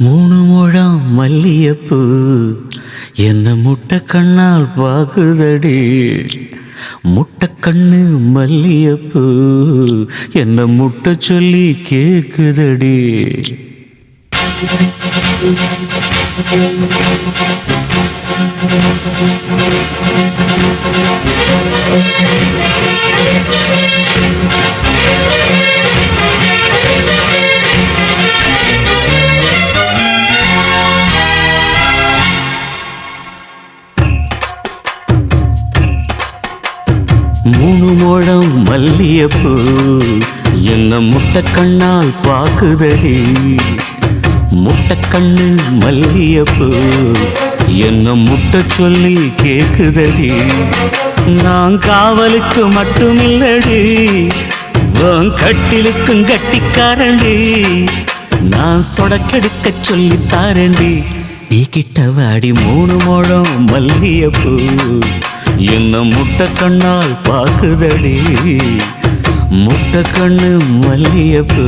மூணு முழம் மல்லியப்பூ என்ன முட்டை கண்ணால் பாக்குதடி. முட்டை கண்ணு மல்லியப்பூ என்ன முட்டை சொல்லி கேக்குதடி. மூணு முழம் மல்லியப்பூ என்ன முட்டை கண்ணால் பாக்குதடி. முட்டை கண்ணு மல்லியப்பூ என்ன முட்டை சொல்லி கேக்குதடி. நான் காவலுக்கு மட்டுமில்லடி, உன் கட்டிலுக்கும் கட்டிக்காரண்டி. நான் சொடக்கெடுக்க சொல்லி தாரண்டி. நீ கிட்ட வாடி மூணு முழம் மல்லியப்பூ என்ன முட்டை கண்ணால் பாக்குதடி. முட்டை கண்ணு மல்லியப்பூ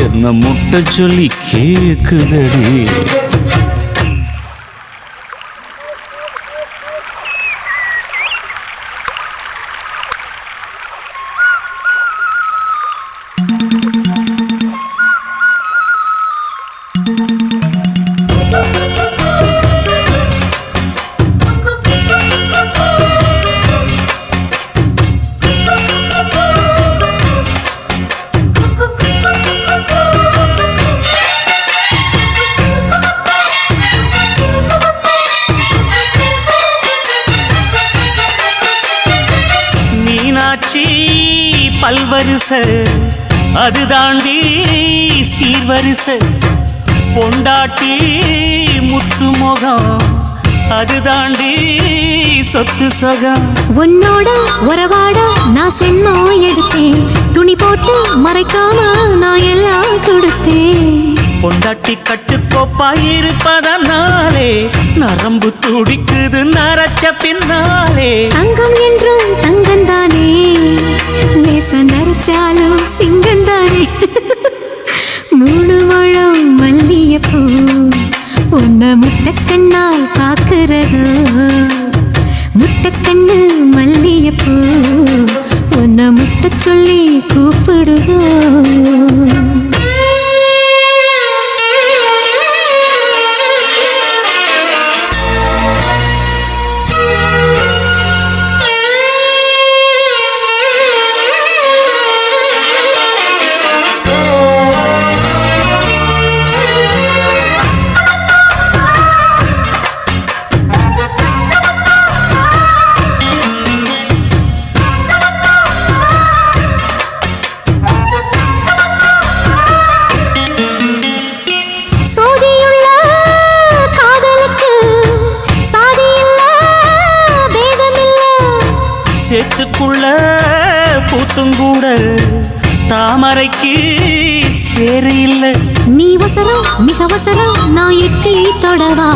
என்ன முட்டை சொல்லி கேக்குதடி. மீனாட்சி பல்வரிச அது தாண்டி சீர்வரிச. பொண்டாட்டி முத்து முகம் அது தாண்டி சொத்து சகம். உன்னோட உறவாட நான் சென்னோ எடுத்தேன், துணி போட்டு மறைக்காம நான் எல்லாம் கொடுத்தேன். பொண்டாட்டி கட்டுக்கோப்பாயிருப்பதனாலே நரம்பு துடிக்குது நரச்ச பின்னாலே. தங்கம் என்றும் தங்கந்தானே, லேச நரைச்சாலும் சிங்கந்தானே. மூணு முழம் மல்லியப்பூ உன்ன முட்டை கண்ணால் பாக்குறதோ. முட்டை கண்ணு மல்லியப்பூ உன்ன முட்டை சொல்லி கூப்பிடுதோ. சேத்துக்குள்ள பூத்துங்கூட தாமரைக்கு சேரு இல்ல. நீ வசரம் மிக வசரம் நான் எட்டி தொடவா.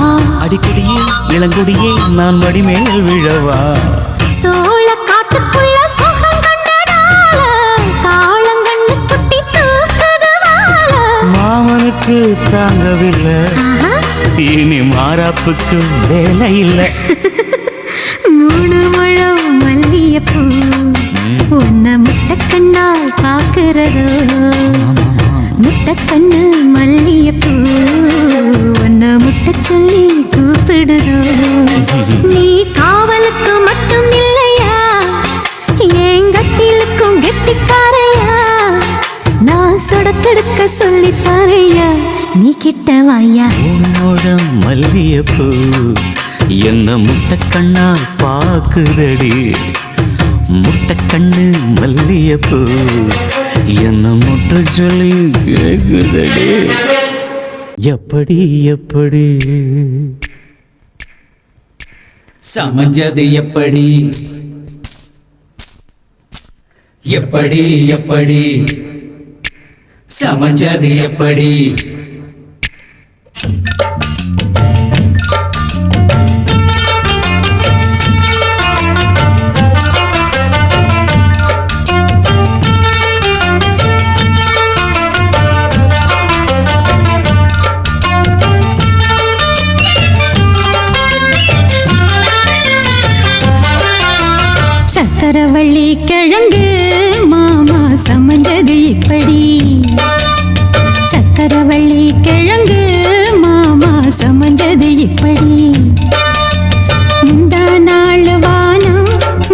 அடிக்கடியே இளங்குடியே நான் மடிமேல் விழவா. சோழ காட்டுக்குள்ள சுகம் கண்டதால காளங்கண்ணு குட்டி தூக்குதுவால. மாமனுக்கு தாங்கவில்லை, இனி மாறாப்புக்கு வேலை இல்லை. மூணு முழம் மல்லியப்பூ உன்ன முட்டை கண்ணால் பாக்குறதோ. முட்டை கண்ணு மல்லியப்பூ உன்ன முட்டை சொல்லி கூப்பிடுதோ. நீ காவலுக்கு மட்டும் இல்லையா, எங்கட்டிலுக்கும் கெட்டிக்காரையா. நான் சொடக்கெடுக்க சொல்லி தரையா, நீ கிட்ட வாயா. உன்னோட மல்லியப்பூ என்ன முட்டை கண்ணால் பாக்குதடி. முட்டை கண்ணு மல்லியப்பூ என்ன முட்டை சொல்லி கேக்குதடி. எப்படி எப்படி சமஞ்சது எப்படி எப்படி எப்படி சமஞ்சது எப்படி. சக்கரவள்ளி கிழங்கு மாமா சமைஞ்சது இப்படி. சக்கரவள்ளி கிழங்கு மாமா சமைஞ்சது இப்படி. இந்த நாள் வானம்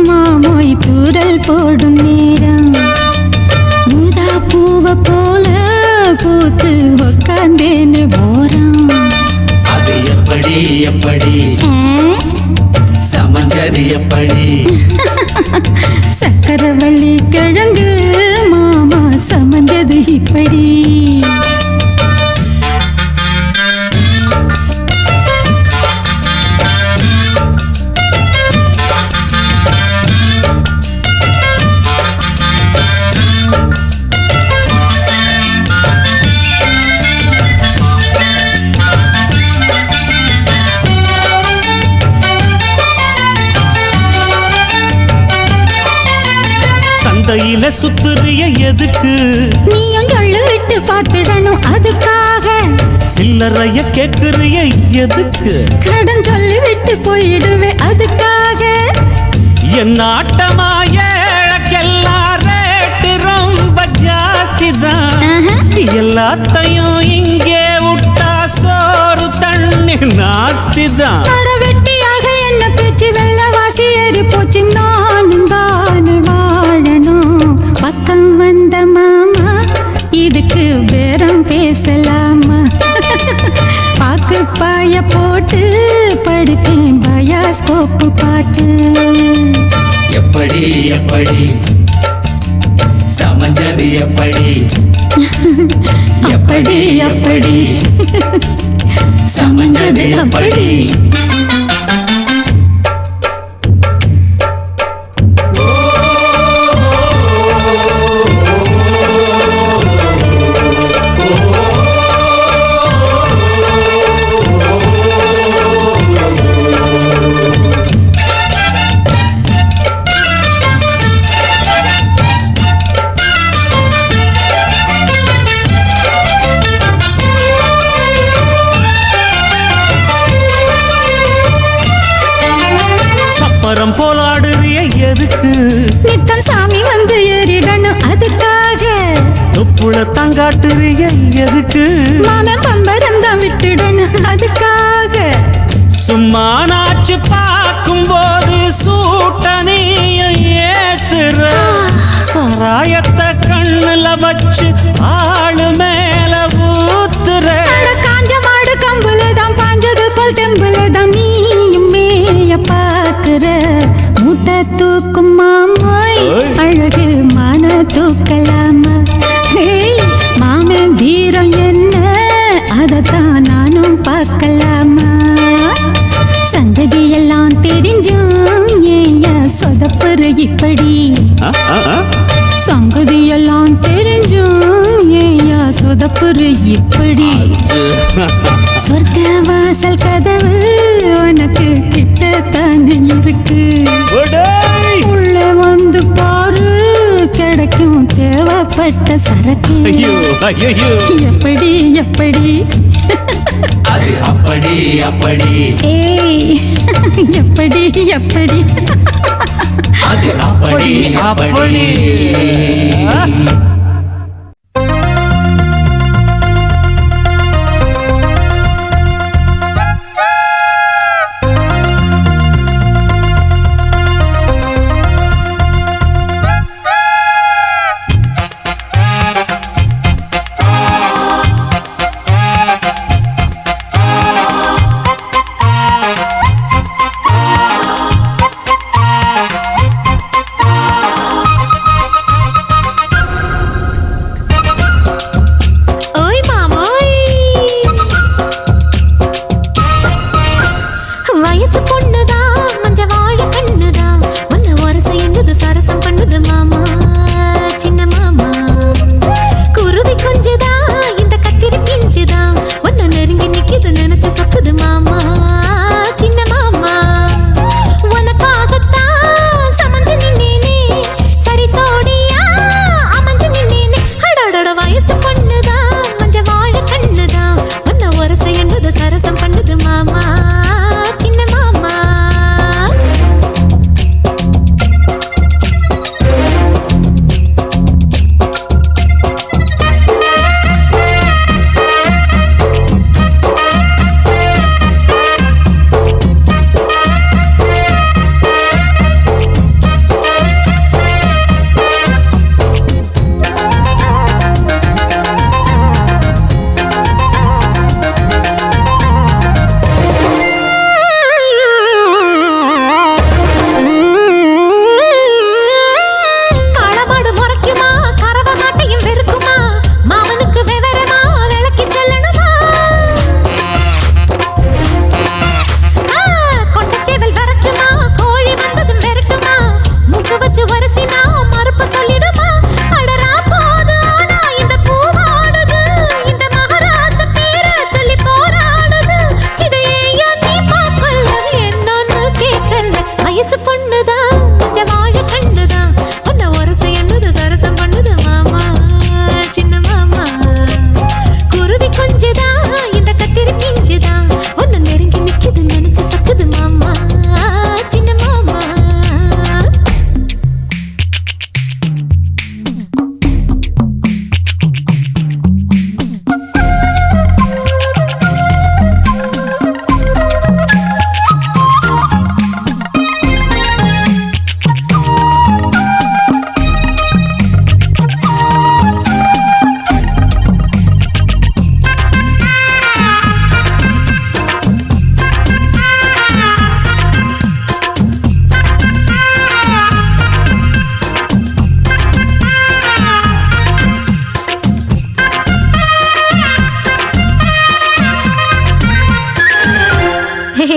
மாமோய் தூரல் போடும் நேரம். ஊதா பூவை போல பூத்து உக்காந்தேன்னு போறான். அது எப்படி எப்படி சமஞ்சது எப்படி? சக்கரவள்ளி கிழங்கு மாமா சமைஞ்சது இப்படி. சந்தையில சுத்துறிய எதுக்கு? நீயும் சொல்லு விட்டு பார்த்துடணும் அதுக்காக. சில்லறைய கேக்குறிய எதுக்கு? கடன் சொல்லி விட்டு போயிடுவே அதுக்காக. என் ஆட்டமா ஏழக்கெல்லாம் ரேட்டு ரொம்ப ஜாஸ்தி தான். எல்லாத்தையும் இங்கே விட்டா சோறு தண்ணி நாஸ்தி தான். வெட்டியாக என்ன பேச்சு வெள்ளவாசி ஏறி போச்சு. நானும் தானே வாழணும். பக்கம் வந்த மாமா இதுக்கு பேரம் பேசலாமா? பாக்கு பாய போட்டு படிப்பேன் பயாஸ்கோப்பு பாட்டு. எப்படி எப்படி சமஞ்சது எப்படி? எப்படி எப்படி சமைஞ்சது அப்படி. மரம் போலாடுறிய எதுக்கு? நித்தம் சாமி வந்து ஏறிடணும் அதுக்காக. தொப்புள தங்காட்டுறிய எதுக்கு? மாமன் பம்பரந்தான் விட்டுடணும் அதுக்காக. சும்மா நாச்சு பார்க்கும் போது சூட்டனைய ஏத்துற. சராயத்தை கண்ணுல வச்சு ஆளு மேல ஊத்துற. காஞ்ச மாடு கம்புலதான் பாஞ்சது போல் தெம்புலதான் நீயும் மேய பாக்குற. மூட்டை தூக்கும் மாமாய் அழகு மான தூக்கலாமா? மாமன் வீரம் என்ன அதத்தான் நானும் பார்க்கலாமா? சந்ததி எல்லாம் தெரிஞ்சும் ஏயா சொதப்புற இப்படி. சங்கதி எல்லாம் தெரிஞ்சும் ஏயா சொதப்புற இப்படி. சொர்க்க வாசல் கதவு உனக்கு கிட்டத்தானே இருக்கு. உள்ள வந்து பாரு கிடைக்கும் தேவைப்பட்ட சரக்கு. எப்படி எப்படி அது அப்படி அப்படி. ஏய் எப்படி எப்படி அது அப்படி அப்படி.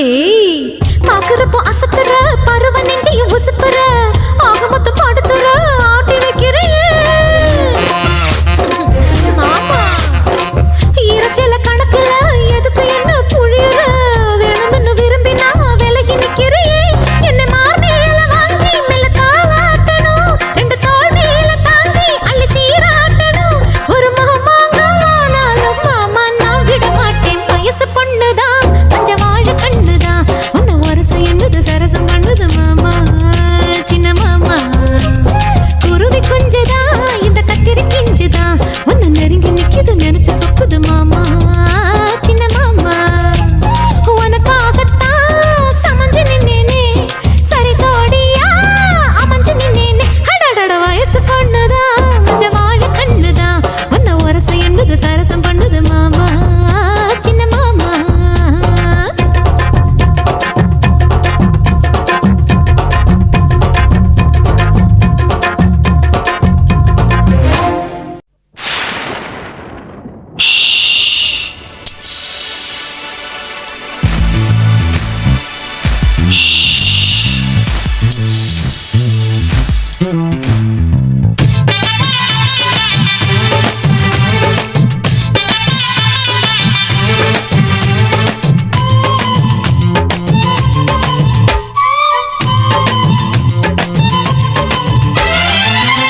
ஏய் பாக்குறப்போ அசத்துற பருவ நெஞ்சையும் உசுப்புற ஆக மொத்தம் பாடுத்துற ஆட்டி வைக்கிறேன் மாமா ஈரச்சல கணக்குல எதுக்கு என்ன புழியுற வேணும்னு விரும்பினா விலகி நிக்கிறேன் என்ன மார்பேல வாங்கி மெல்ல தாளாட்டணும் ரெண்டு தோள் மேல தாங்கி அள்ளி சீராட்டணும் ஒரு மாமாங்கானாலும் மாமா நான் விட மாட்டேன் வயசு பொண்ணுதான் பஞ்சவாழ கண்ணுதான் உன்னை வருஷம் என்னது சரசம் பண்ணுது மாமா சின்ன மாமா குருவி கொஞ்சதான் இந்த கத்திரி கிஞ்சுதான் உன்னை நெருங்கி நிக்குது நினைச்சு சொக்குது மாமா சின்ன மாமா உனக்காகத்தான் சமஞ்சு நின்னேனே சரி சோடியா அமைஞ்சு நின்னேனே அடடட வயசு பொண்ணுதான் பஞ்சவாழ கண்ணுதான் உன்னை வருஷம் என்னது சரசம் பண்ணுது மாமா சின்ன மாமா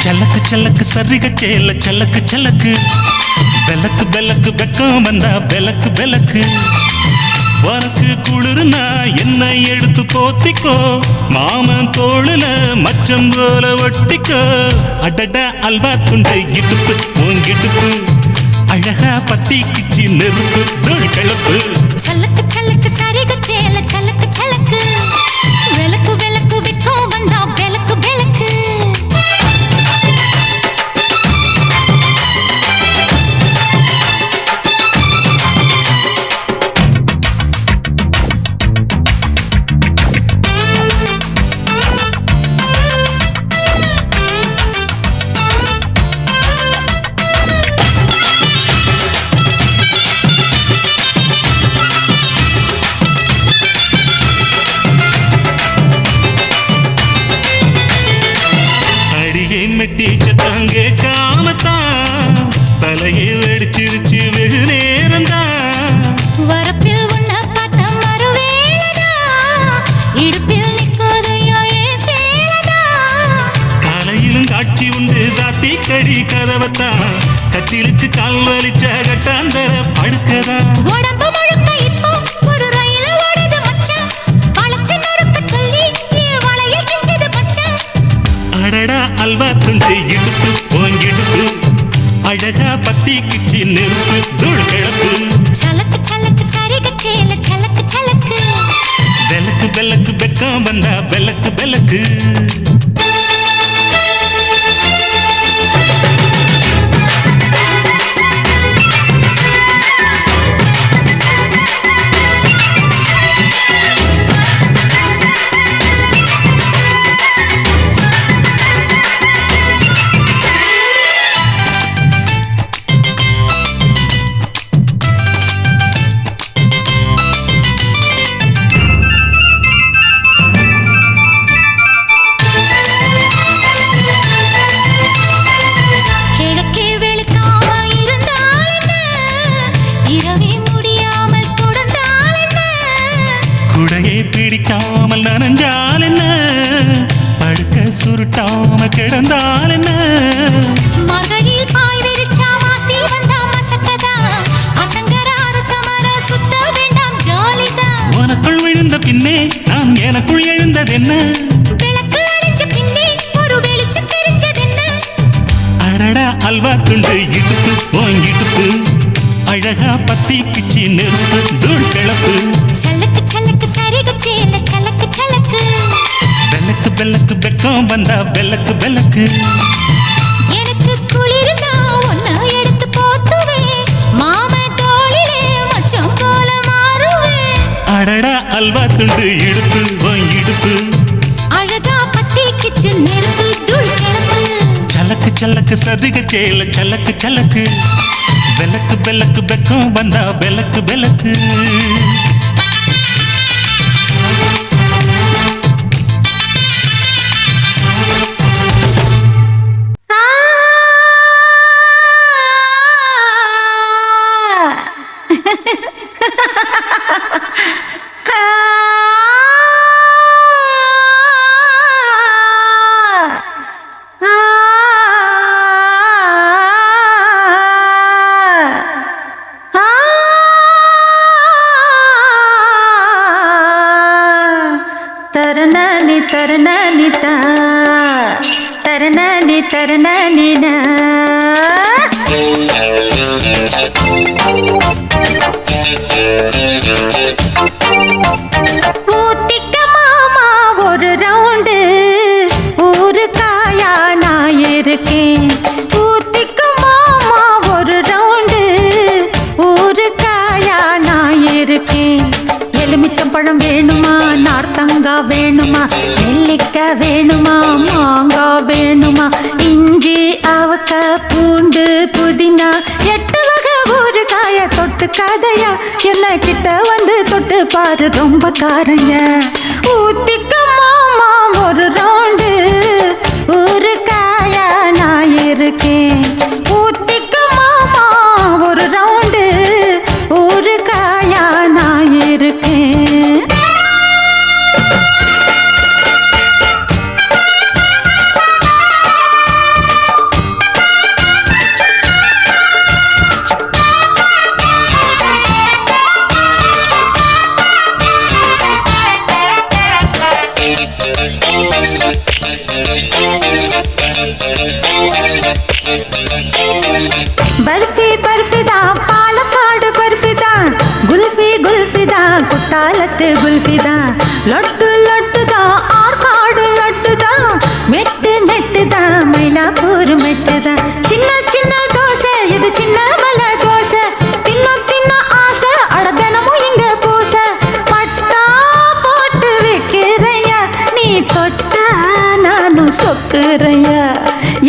சலக்கு சலக்கு சரிக சேல சலக்கு சலக்கு பெலக்கு பெலக்கு வெக்கம் வந்தா பெலக்கு பெலக்கு உனக்கு குளிர்னா என்ன எடுத்து போத்திக்கோ மாமன் தோளுல மச்சம் போல ஒட்டிக்கோ அடட அல்வா துண்டு கிட்டுப்பு உங்கிட்டுப்பு அழகா பத்தி கிச்சி நெருப்பு தோள் கிளப்பு சலக்கு சலக்கு சரிக சேல சலக்கு சலக்கு விளக்கு விளக்கு விக்கும் வந்தா விளக்கு விளக்கு மெட்டி சத்தங்க காமத்தான் தலையை வெடிச்சிருச்சு வெகு நேரம்தான் வரப்பில் உன்ன பார்த்த மறுவேளதா இடுப்பில் நிற்காதையோ ஏன் சேலதா காலையிலும் காட்சி உண்டு சாத்தி கடி கதவத்தான் கத்திலுக்கு கால் வலிச்ச கட்டாந்தர படுக்கதா உடம்பு முழுக்க இப்போ ஒரு ரயில் ஓடுது மச்சான் வளைச்சு நொறுக்க சொல்லி என் வளையில் கிஞ்சது மச்சான் அடடா அல்வா துண்டு இடுப்பு ஓங்கிடுப்பு அழகா பத்தி கிச்சி நெருப்பு தூள் கிளப்பு சலக்கு சலக்கு சரிக சேல சலக்கு சலக்கு பெலக்கு பெலக்கு வெக்கம் வந்தா பெலக்கு பெலக்கு கிழக்கே வெளுக்காம இருந்தால் என்ன இரவே முடியாமல் தொடர்ந்தால் என்ன குடையை பிடிக்காமல் நனைஞ்சால் என்ன படுக்க சுருட்டாம கிடந்தால் என்ன மகளில் பாய் விரிச்சா வாசி வந்தா மசக்கதா அத்தங்கர அரசமர சுத்த வேண்டாம் ஜாலிதான் உனக்குள் விழுந்த பின்னே நான் எனக்குள் எழுந்ததென்ன விளக்கு அணைஞ்ச பின்னே ஒரு வெளிச்சம் தெரிஞ்சதென்ன அடடா அல்வா துண்டு இடுப்பு ஓங்கிடுப்பு அழகா பத்தி கிச்சி நெருப்பு தூள் கிளப்பு சலக்கு சலக்கு சரிக சேல சலக்கு சலக்கு பெலக்கு பெலக்கு வெக்கம் வந்தா பெலக்கு பெலக்கு எனக்கு குளிர்னா ஒன்ன எடுத்து போத்துவேன் மாம தோளிலே மச்சம் போல மாறுவேன் அடடா அல்வா துண்டு இடுப்பு ஓங்கிடுப்பு அழகா பத்தி கிச்சு நெருப்பு தூள் கிளப்பு சலக்கு சலக்கு சதிக சேல சலக்கு சலக்கு பெலக்கு பெலக்கு வெக்கம் வந்தா பெலக்கு பெலக்கு தரண நீன ஊத்திக்க மாமா ஒரு ரவுண்டு ஊருக்காயா நான் இருக்கேன் ஊத்திக்க மாமா ஒரு ரவுண்டு ஊருக்காயா நான் இருக்கேன் எலுமிச்சம்பழம் வேணுமா நார்த்தங்காய் வேணுமா நெல்லிக்காய் வேணுமா மாங்காய் வேணுமா இஞ்சி அவக்காய் பூண்டு புதினா 8 வகை ஊறுகாய தொட்டு கதையா என்ன கிட்ட வந்து தொட்டு பாரு ரொம்ப காரைய ஊத்திக்க மாமா ஒரு ரவுண்டு ஊறுகாயா நான் இருக்கேன் ஊத்திக்க மாமா ஒரு ரவுண்டு ஊறுகாயா நான் இருக்கேன் बर्फी बर्फीदा पालक्काड बर्फीदा गुल्फी गुल्फीदा कुट्टालत्तु गुल्फीदा लड्डू लड्डूदा आर्काडु लड्डूदा मेट्टु मेट्टुदा मैलापूर मेट्टुदा चिन्न चिन्न दोसे इदु चिन्न मल दोसे तिन्नु तिन्नु आसे अड दिनमु इंग पूसे पट्टा पोट्टु विक्किरैया नी தொட்டா நானு சொக்குறையா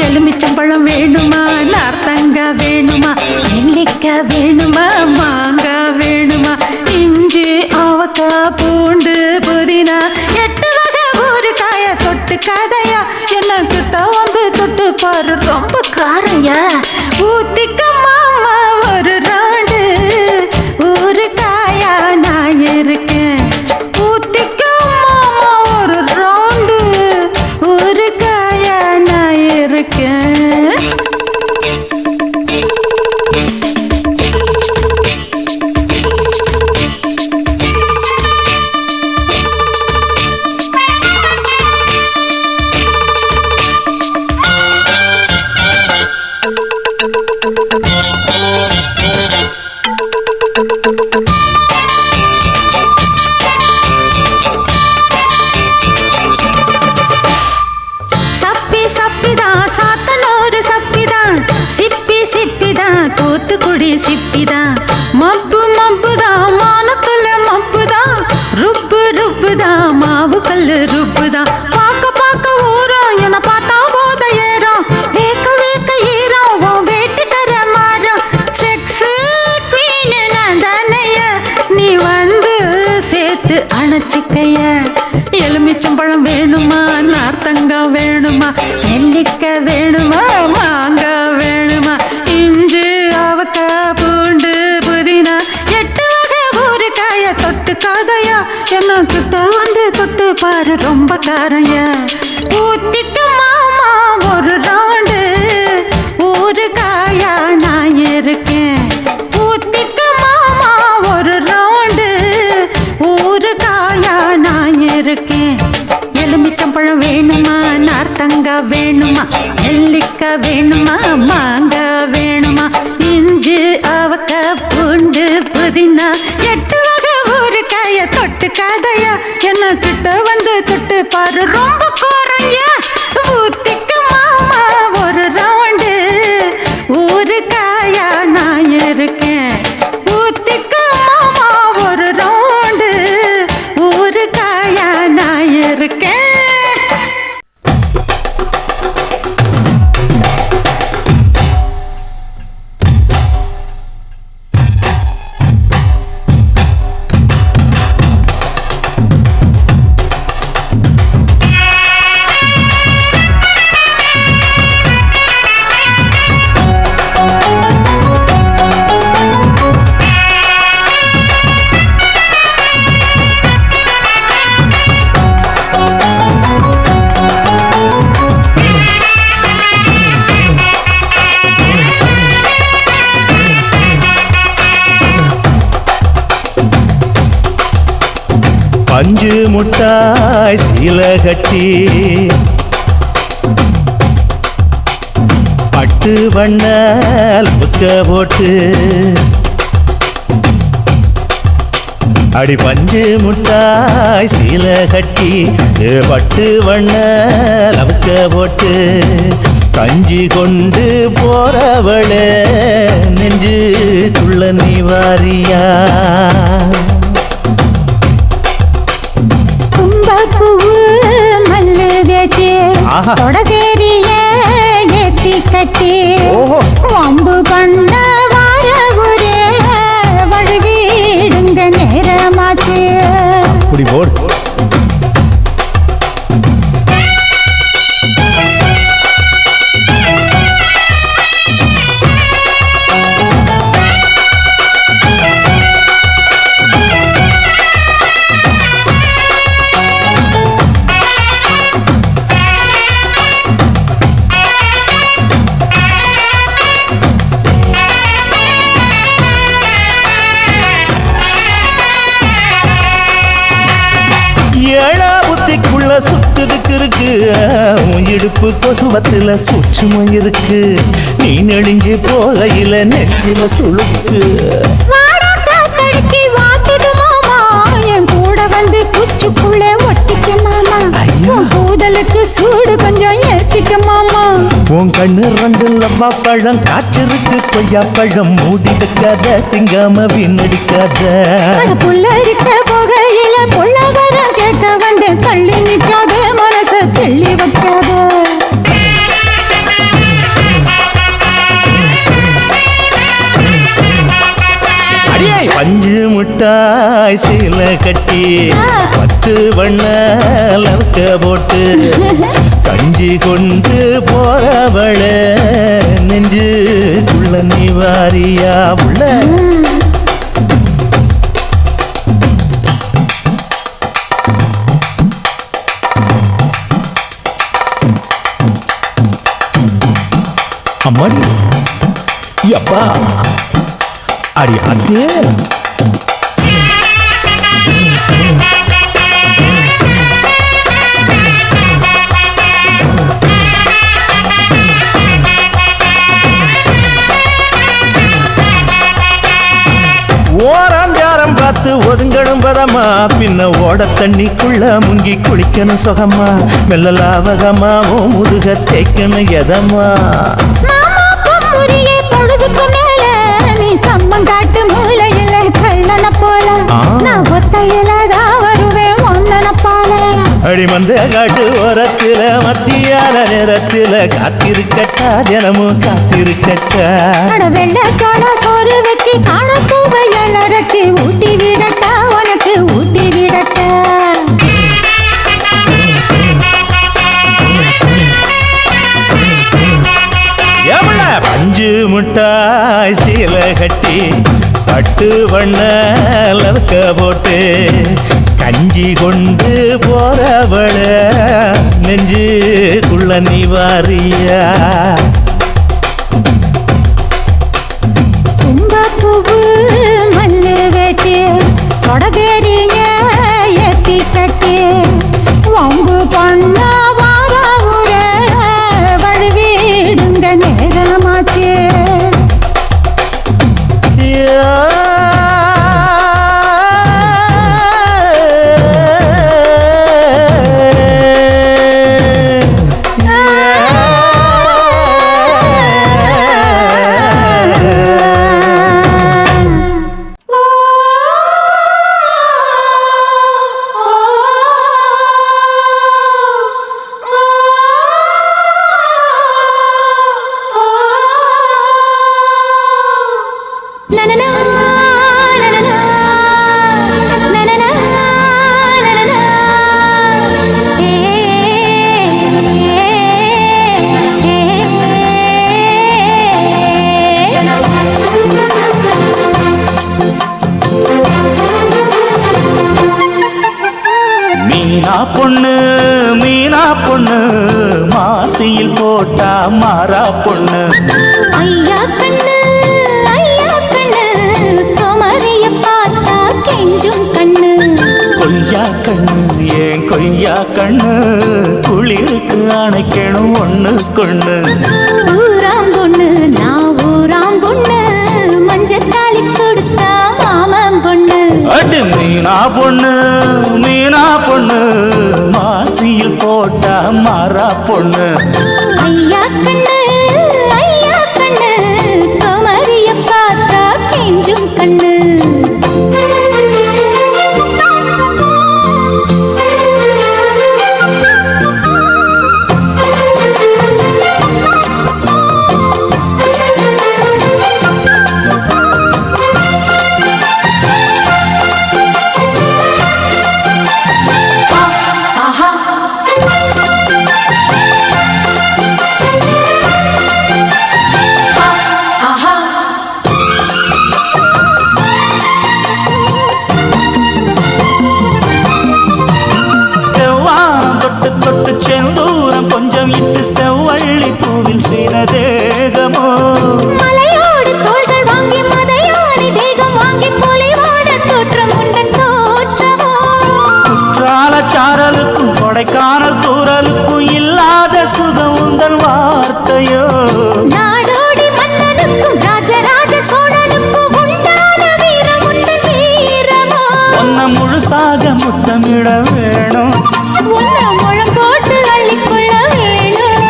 எலுமிச்சம்பழம் வேணுமா நார்த்தங்காய் வேணுமா நெல்லிக்காய் வேணுமா மாங்காய் வேணுமா இஞ்சி அவக்காய் பூண்டு புதினா 8 வகை ஊறுகாய தொட்டு கதையா என்ன கிட்ட வந்து தொட்டு பாரு ரொம்ப காரையா ஊத்திக்க மாமா ஒரு ரவுண்டு ஊறுகாயா நான் இருக்கேன் ஊத்திக்க மாமா ஒரு ரவுண்டு ஊறுகாயா நான் இருக்கேன் சப்பி சப்பிதா சாத்தனூர் சப்பிதா சிப்பி சிப்பிதா தூத்துக்குடி சிப்பிதா மப்பு மப்புதா மானத்துல மப்புதா ருப்பு ருப்புதா மாவு கல்லு ருப்புதா பாக்க பாக்க ஊரம் என பார்த்தா போத ஏறும் வேக்க வேக்க ஈரம் உன் வேட்டுக்கர மாறும் செக்ஸ் குவீன் நான் தானைய நீ வந்து சேர்த்து அணைச்சிக்கைய எலுமிச்சம்பழம் வேணுமா நார்த்தங்காய் வேணுமா நெல்லிக்காய் வேணுமா மாங்காய் வேணுமா இஞ்சி அவக்காய் பூண்டு புதினா 8 வகை ஊறுகாய தொட்டு கதையா என்ன கிட்ட வந்து தொட்டு பாரு ரொம்ப காரையா ஊத்திக்க மாமா ஒரு ரவுண்டு ஊறுகாயா நான் இருக்கேன் ஊத்திக்க மாமா ஒரு ரவுண்டு ஊறுகாயா நான் இருக்கேன் எலுமிச்சம்பழம் வேணுமா நார்த்தங்காய் வேணுமா நெல்லிக்காய் வேணுமா மாங்காய் வேணுமா இஞ்சி அவக்காய் பூண்டு புதினா 8 வகை ஊறுகாய தொட்டு கதையா என்ன கிட்ட வந்து தொட்டு பாரு ரொம்ப கோரையா ஊத்திக்க மாமா ஒரு ரவுண்டு ஊறுகாயா நான் இருக்கேன் ஊத்திக்க மாமா ஒரு ரவுண்டு ஊறுகாயா நான் இருக்கேன் பஞ்சு முட்டாய் சீல கட்டி பட்டு வண்ண புக்க போட்டு அடி பஞ்சு முட்டாய் சீல கட்டி பட்டு வண்ண லவுக்க போட்டு கஞ்சி கொண்டு போறவள நெஞ்சுக்குள்ள நீ வாரியா கும்பப்பூவு மல்லு வேட்டி ஆஹா. தொடதேரிய ஏத்தி கட்டி வம்பு பண்ண வார ஒரே வழுவிடுங்க நேரமாச்சு அப்படி போடு ஏழா புத்திக்குள்ள சுத்துதுக்கு இருக்கு உன் இடுப்பு கொசுவத்துல சூட்சுமம் இருக்கு நீ நெளிஞ்சு போகையில நெத்தில சுழுக்கு வாடாக்கா தடுக்கி வாட்டுது மாமா என் கூட வந்து குச்சுக்குள்ளே ஒட்டிக்க மாமா உன் கூதலுக்கு சூடு கொஞ்சம் ஏத்திக்க மாமா உன் கண்ணு ரெண்டு லவ்வா பழம் காய்ச்சிருக்கு கொய்யா பழம் மூடி வைக்காத திங்காம வீணடிக்காத அட புள்ள இருக்க போகையில புள்ள வர கேட்க வந்து தள்ளி நிற்காத மனச தெள்ளி வைக்காத அடியே பஞ்சு முட்டாய் சீல கட்டி பத்து வண்ண லவுக்க போட்டு கஞ்சி கொண்டு போறவள நெஞ்சுக்குள்ள நீ வாரியா உள்ள அம்மாடி அப்பா அடி அது ஓராஞ்சாரம் பார்த்து ஒதுங்கணும் பதமா பின்ன ஓட தண்ணிக்குள்ள முங்கி குளிக்கணும் சுகமா மெல்ல லாவகமா ஓ முதுக தேய்க்கணும் எதமா மாமா பொம்முரியே பொழுதுக்கு மேல நீ கம்மங்காட்டு மூலையில கள்ளன போல நான் ஒத்தையில தான் வருவேன் ஒன்னன போல அடி மந்த காட்டு ஓரத்துல மத்தியான நேரத்துல காத்திருக்கட்டா தினமும் காத்திருக்கட்டா அட வெள்ள சோள சோறு வச்சு காண பூவையல் அரைச்சி ஊட்டி விடட்டா உனக்கு ஊட்டி விடட்டா எவ்வள பஞ்சு முட்டாய் சீல கட்டி பட்டு வண்ண லவுக்க போட்டு கஞ்சி கொண்டு போறவள நெஞ்சுக்குள்ள நீ வாரியா கும்பப்பூவு மல்லு வேட்டி தொடதேரிய ஏத்தி கட்டி வம்பு பண்ண வார ஊரே வழுவிடுங்க நேரமாச்சு மீனா பொண்ணு மாசியில் போட்டா மாறா பொண்ணு ஐயா கண்ணு குமரிய பார்த்தா கெஞ்சும் கண்ணு கொய்யா கண்ணு ஏன் கொய்யா கண்ணு குளிருக்கு அணைக்கணும் ஒண்ணு கொண்ணு ஊராம் பொண்ணு பொண்ணு மஞ்சத்தாலி கொடுத்தா மாமன் பொண்ணு அடி மீனா பொண்ணு மீனா பொண்ணு மாசியில் போட்டா மாறா பொண்ணு ஐயா கண்ணு குமரிய பார்த்தா கெஞ்சும் கண்ணு செந்தூரம் கொஞ்சம் இட்டு செவ்வள்ளி பூவில் செய்த தேகமோ மலையோடு தோள்கள் வாங்கி மதையானி தேகம் வாங்கி பொலிவான தோற்றம் உண்டன் தோற்றமோ குற்றால சாரலுக்கும் கொடைக்கானல் தூரலுக்கும் இல்லாத சுகம் உந்தன் வார்த்தையோ நாடோடி மன்னனுக்கும் ராஜராஜ சோழனுக்கும் உண்டான வீரம் உண்டன் வீரமோ ஒன்ன முழுசாக முத்தமிட வேணும் உன்ன முழம் போட்டு அள்ளிக்கொள்ள வேணும்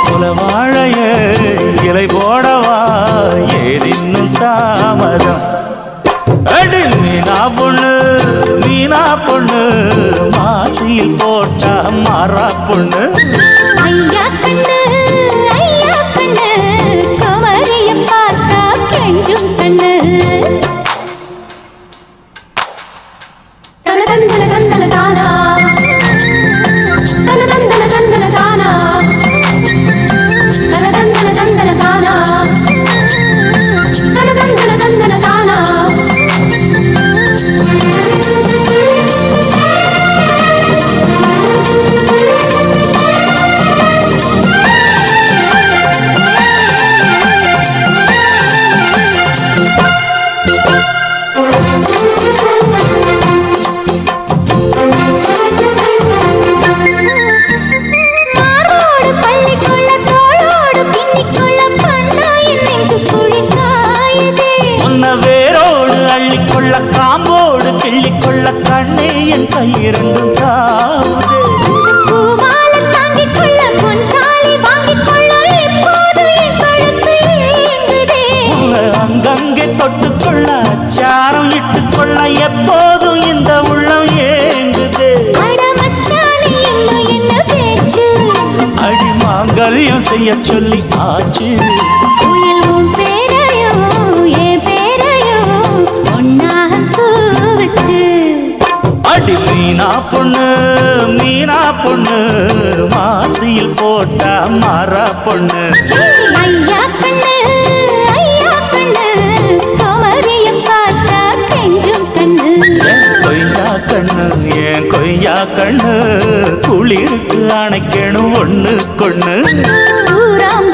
குல வாழைய இலை போடவா ஏதின்னும் தாமதம் அடி மீனா பொண்ணு மாசியில் போட்டா மாறா பொண்ணு ஐயா கண்ணு குமரிய பார்த்தா கெஞ்சும் கண்ணு தனதந்தன தந்தன தானா தனதந்தன தந்தன தானா தனதந்தன தந்தன தானா தனதந்தன தந்தன தானா மாரோடு பள்ளிக்குள்ள தோளோடு பின்னிக்குள்ள கண்ணாயின் நெஞ்சு குழிக்காயுதே உன்ன வேரோடு அள்ளிக்கொள்ள காம்போடு கிள்ளிக்கொள்ள கண்ணே என் கையிரண்டும் தாவுதே பூமால தாங்கிக்கொள்ள பொன் தாலி வாங்கிக்கொள்ள இப்போது என் கழுத்து ஏங்குதே உன்னை அங்கங்கே தொட்டுக்கொள்ள அச்சாரம் இட்டுக்கொள்ள எப்போதும் இந்த உள்ளம் ஏங்குதே அட மச்சானே இன்னும் என்ன பேச்சு அடி மாங்கல்யம் செய்ய சொல்லி ஆச்சு உயில் உன் பேரையும் என் பேரையும் ஒன்னாக வச்சு அடி மீனா பொண்ணு மாசியில் போட்டா மாறா பொண்ணு ஐயா கண்ணு குமரிய பார்த்தா கெஞ்சும் கண்ணு என் கொய்யா கண்ணு குளிருக்கு அணைக்கணும் ஒண்ணு கொண்ணு ஊராம்